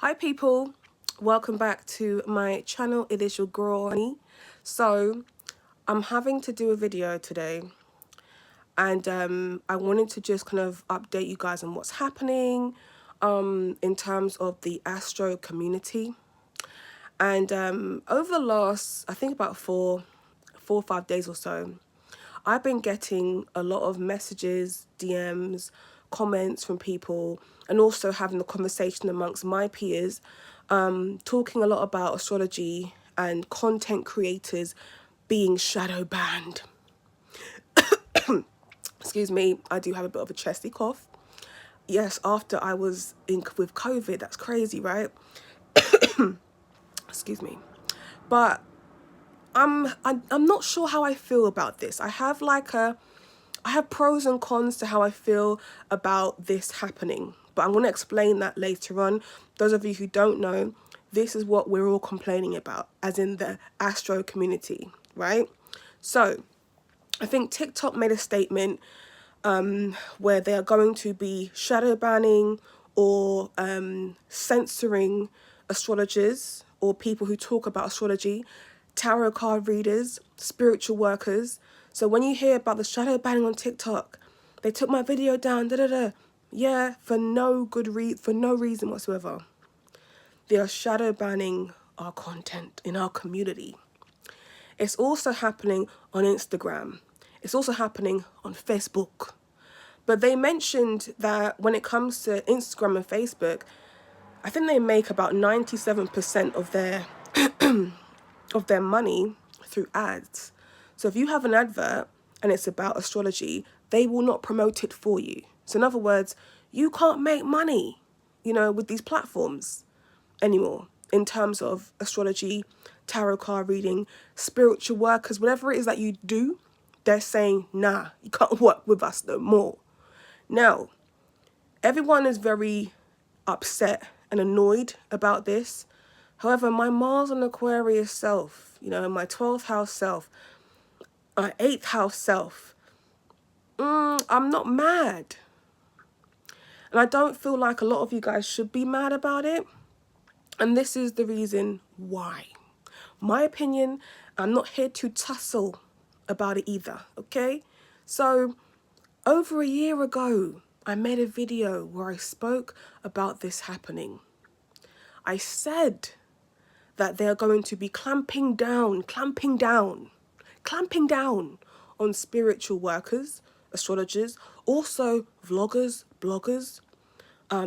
Hi people, welcome back to my channel. It is your girl Annie. So I'm having to do a video today, and I wanted to just kind of update you guys on what's happening in terms of the astro community. And over the last, I think about four or 5 days or so, I've been getting a lot of messages, DMs, comments from people, and also having the conversation amongst my peers, talking a lot about astrology and content creators being shadow banned. Excuse me, I do have a bit of a chesty cough. Yes, after I was in with COVID, that's crazy, right? Excuse me. But I'm not sure how I feel about this. I have pros and cons to how I feel about this happening, but I'm going to explain that later on. Those of you who don't know, this is what we're all complaining about, as in the astro community, right? So I think TikTok made a statement where they are going to be shadow banning or censoring astrologers or people who talk about astrology, tarot card readers, spiritual workers. So when you hear about the shadow banning on TikTok, they took my video down, da da da. Yeah, for no reason whatsoever. They are shadow banning our content in our community. It's also happening on Instagram. It's also happening on Facebook. But they mentioned that when it comes to Instagram and Facebook, I think they make about 97% of their money through ads. So if you have an advert and it's about astrology, they will not promote it for you. So in other words, you can't make money, with these platforms anymore in terms of astrology, tarot card reading, spiritual workers, whatever it is that you do, they're saying, nah, you can't work with us no more. Now, everyone is very upset and annoyed about this. However, my Mars and Aquarius self, my 12th house self, my 8th house self, I'm not mad. And I don't feel like a lot of you guys should be mad about it. And this is the reason why. My opinion, I'm not here to tussle about it either, okay? So, over a year ago, I made a video where I spoke about this happening. I said that they're going to be clamping down on spiritual workers, astrologers, also vloggers, bloggers,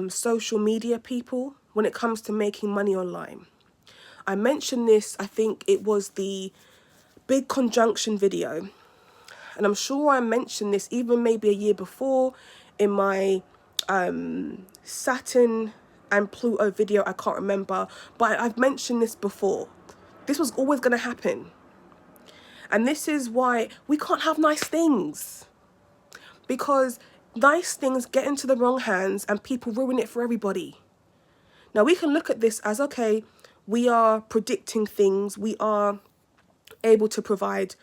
social media people when it comes to making money online. I mentioned this, I think it was the big conjunction video. And I'm sure I mentioned this even maybe a year before in my Saturn and Pluto video. I can't remember, but I've mentioned this before. This was always going to happen. And this is why we can't have nice things. Because nice things get into the wrong hands and people ruin it for everybody. Now we can look at this as, okay, we are predicting things. We are able to provide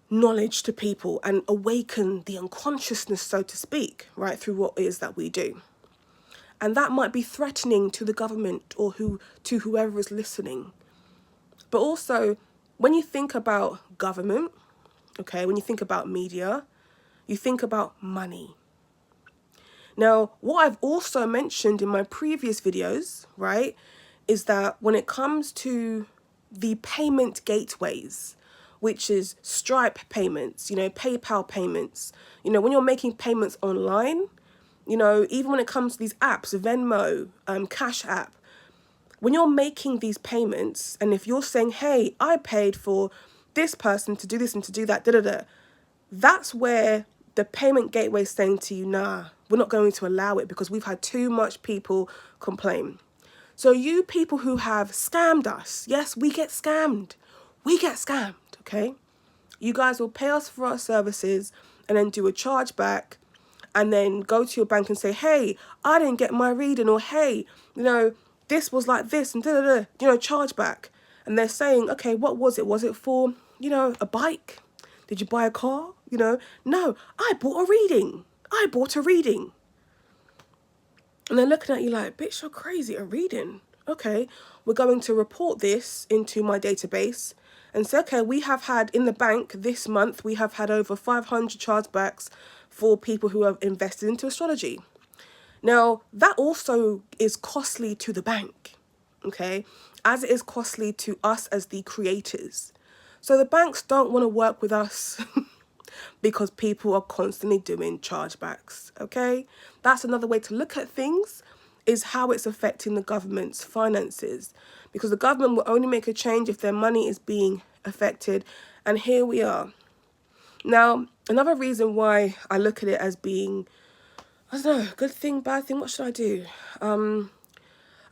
knowledge to people and awaken the unconsciousness, so to speak, right, through what it is that we do. And that might be threatening to the government or to whoever is listening. But also, when you think about government, okay, when you think about media, you think about money. Now, what I've also mentioned in my previous videos, right, is that when it comes to the payment gateways, which is Stripe payments, PayPal payments, when you're making payments online, even when it comes to these apps, Venmo, Cash App, when you're making these payments, and if you're saying, hey, I paid for this person to do this and to do that, that's where the payment gateway is saying to you, nah, we're not going to allow it because we've had too much people complain. So you people who have scammed us, yes, we get scammed. We get scammed, okay? You guys will pay us for our services and then do a chargeback and then go to your bank and say, hey, I didn't get my reading, or hey, this was like this and chargeback. And they're saying, okay, what was it? Was it for, a bike? Did you buy a car? No, I bought a reading. And they're looking at you like, bitch, you're crazy, a reading. Okay, we're going to report this into my database and say, okay, we have had in the bank this month, we have had over 500 chargebacks for people who have invested into astrology. Now, that also is costly to the bank, okay, as it is costly to us as the creators. So the banks don't want to work with us because people are constantly doing chargebacks, okay? That's another way to look at things, is how it's affecting the government's finances, because the government will only make a change if their money is being affected. And here we are. Now, another reason why I look at it as being, I don't know, good thing, bad thing, what should I do? I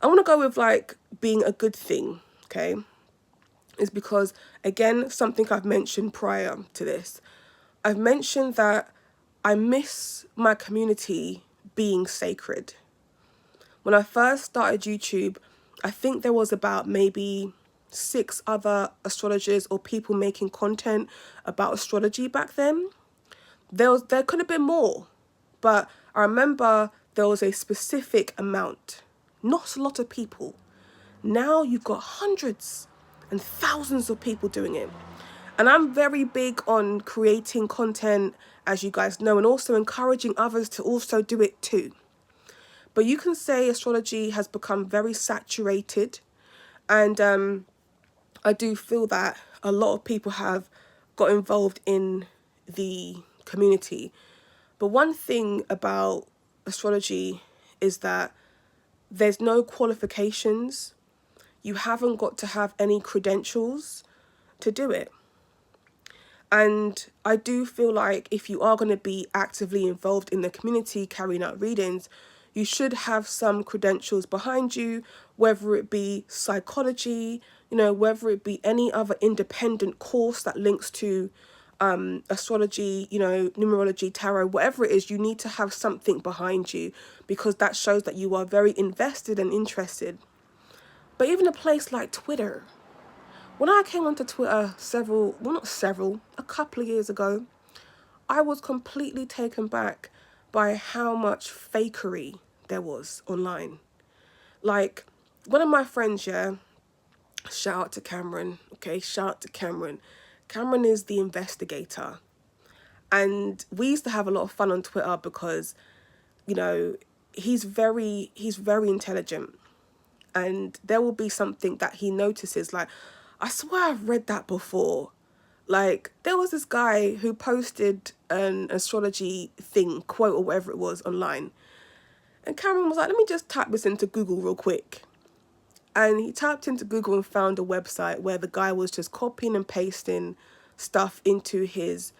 want to go with like being a good thing, okay? Is because, again, something I've mentioned prior to this. I've mentioned that I miss my community being sacred. When I first started YouTube, I think there was about maybe 6 other astrologers or people making content about astrology back then. There could have been more, but I remember there was a specific amount, not a lot of people. Now you've got hundreds and thousands of people doing it. And I'm very big on creating content, as you guys know, and also encouraging others to also do it too. But you can say astrology has become very saturated. And I do feel that a lot of people have got involved in the community. But one thing about astrology is that there's no qualifications. You haven't got to have any credentials to do it. And I do feel like if you are going to be actively involved in the community carrying out readings, you should have some credentials behind you, whether it be psychology, whether it be any other independent course that links to astrology, numerology, tarot, whatever it is. You need to have something behind you, because that shows that you are very invested and interested. But even a place like Twitter, when I came onto Twitter a couple of years ago, I was completely taken back by how much fakery there was online. Like, one of my friends, shout out to Cameron, okay, shout out to Cameron. Cameron is the investigator. And we used to have a lot of fun on Twitter because, he's very intelligent. And there will be something that he notices, like, I swear I've read that before. Like, there was this guy who posted an astrology thing, quote or whatever it was, online. And Cameron was like, let me just type this into Google real quick. And he typed into Google and found a website where the guy was just copying and pasting stuff into his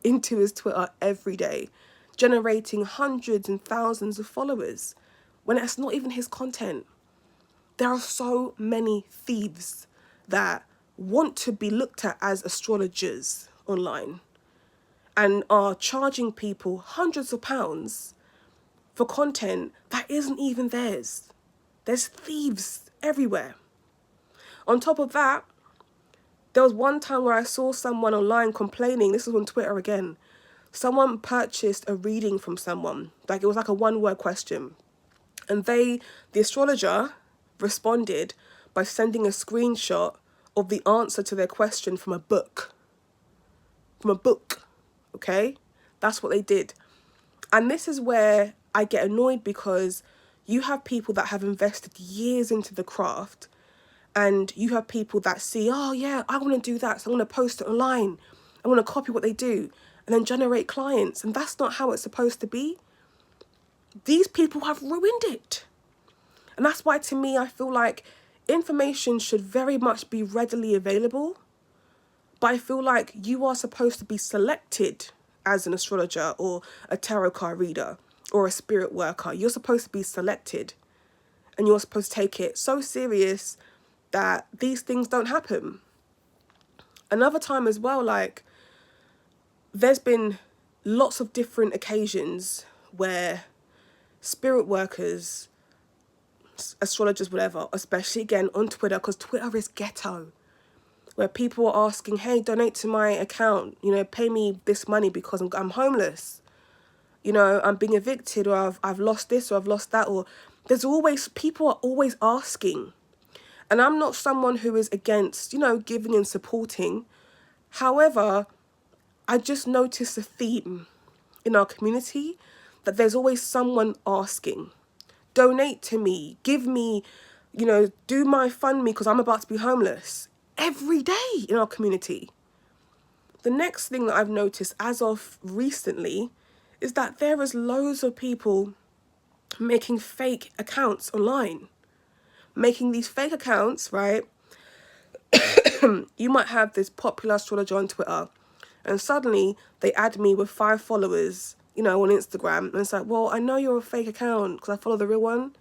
into his Twitter every day, generating hundreds and thousands of followers when it's not even his content. There are so many thieves that want to be looked at as astrologers online and are charging people hundreds of pounds for content that isn't even theirs. There's thieves everywhere. On top of that, there was one time where I saw someone online complaining, this was on Twitter again, someone purchased a reading from someone, like it was like a 1-word question. And the astrologer responded by sending a screenshot of the answer to their question from a book. Okay? That's what they did. And this is where I get annoyed, because you have people that have invested years into the craft, and you have people that see, oh yeah, I want to do that, so I'm going to post it online. I want to copy what they do and then generate clients. And that's not how it's supposed to be. These people have ruined it. And that's why, to me, I feel like information should very much be readily available. But I feel like you are supposed to be selected as an astrologer or a tarot card reader or a spirit worker. You're supposed to be selected. And you're supposed to take it so serious that these things don't happen. Another time as well, like, there's been lots of different occasions where spirit workers, astrologers, whatever, especially again on Twitter, because Twitter is ghetto, where people are asking, hey, donate to my account, pay me this money because I'm homeless. you know, I'm being evicted, or I've lost this, or I've lost that, or there's always, people are always asking. And I'm not someone who is against, you know, giving and supporting. However, I just noticed a theme in our community that there's always someone asking, donate to me, give me, you know, do my fund me because I'm about to be homeless every day in our community. The next thing that I've noticed as of recently is that there is loads of people making fake accounts online. Making these fake accounts, right? You might have this popular astrologer on Twitter and suddenly they add me with 5 followers, you know, on Instagram. And it's like, well, I know you're a fake account because I follow the real one,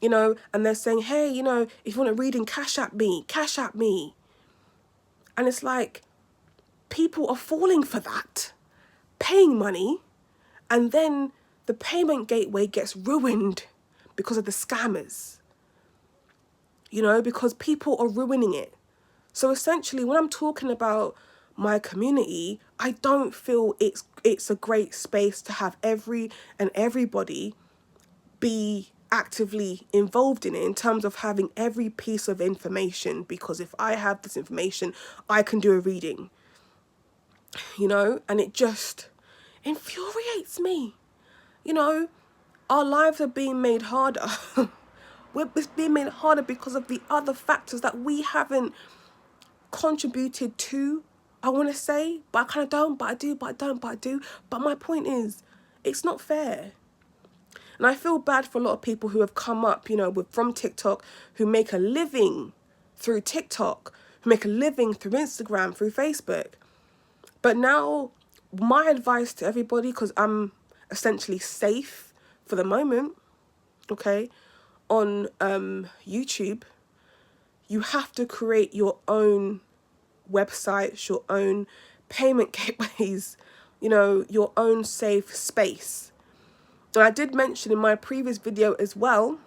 you know, and they're saying, hey, you know, if you want a reading, cash at me, cash at me. And it's like, people are falling for that, paying money, and then the payment gateway gets ruined because of the scammers, you know, because people are ruining it. So essentially, when I'm talking about my community, I don't feel it's a great space to have everybody be actively involved in it, in terms of having every piece of information, because if I have this information, I can do a reading, you know, and it just infuriates me. You know, our lives are being made harder. It's being made harder because of the other factors that we haven't contributed to, I want to say, but I kind of don't, but I do, but I don't, but I do. But my point is, it's not fair. And I feel bad for a lot of people who have come up, you know, from TikTok, who make a living through TikTok, who make a living through Instagram, through Facebook. But now, my advice to everybody, because I'm essentially safe for the moment, okay, on YouTube, you have to create your own websites, your own payment gateways, you know, your own safe space. And I did mention in my previous video as well,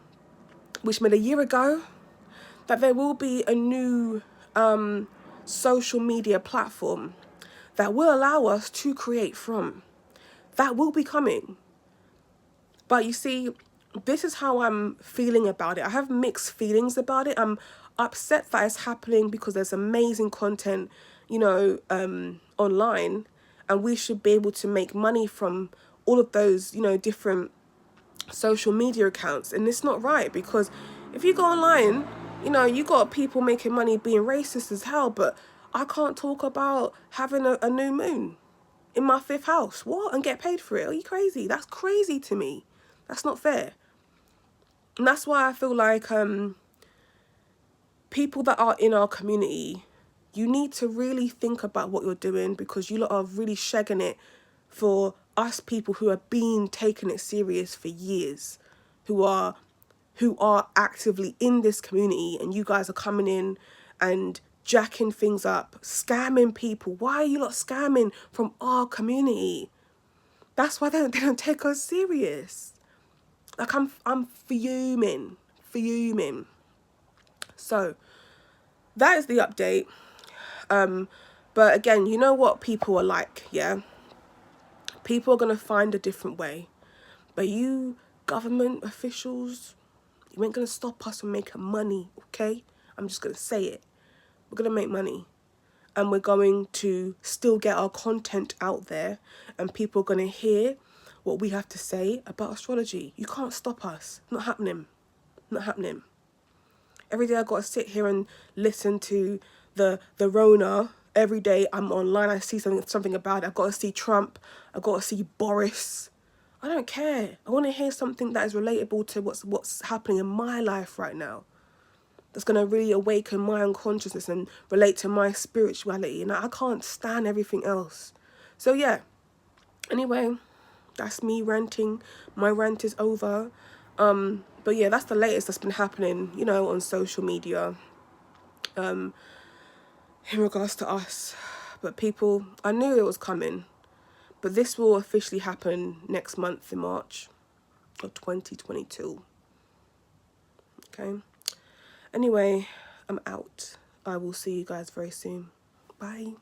which made a year ago, that there will be a new social media platform that will allow us to create from. That will be coming. But you see, this is how I'm feeling about it. I have mixed feelings about it. I'm upset that it's happening because there's amazing content, you know, online, and we should be able to make money from all of those, you know, different social media accounts. And it's not right, because if you go online, you know, you got people making money being racist as hell, but I can't talk about having a new moon in my 5th house. What? And get paid for it? Are you crazy? That's crazy to me. That's not fair. And that's why I feel like people that are in our community, you need to really think about what you're doing, because you lot are really shagging it for us people who have been taking it serious for years, who are actively in this community, and you guys are coming in and jacking things up, scamming people. Why are you lot scamming from our community? That's why they don't take us serious. Like, I'm fuming. So that is the update. But again, you know what people are like, yeah? People are going to find a different way. But you government officials, you ain't going to stop us from making money, okay? I'm just going to say it. We're going to make money. And we're going to still get our content out there. And people are going to hear what we have to say about astrology. You can't stop us. Not happening. Not happening. Every day I got to sit here and listen to the Rona. Every day I'm online, I see something about it. I've got to see Trump. I've got to see Boris. I don't care. I want to hear something that is relatable to what's happening in my life right now. That's going to really awaken my unconsciousness and relate to my spirituality. And I can't stand everything else. So yeah. Anyway, that's me ranting. My rant is over. But yeah, that's the latest that's been happening, you know, on social media, in regards to us. But people, I knew it was coming, but this will officially happen next month in March of 2022. Okay. Anyway, I'm out. I will see you guys very soon. Bye.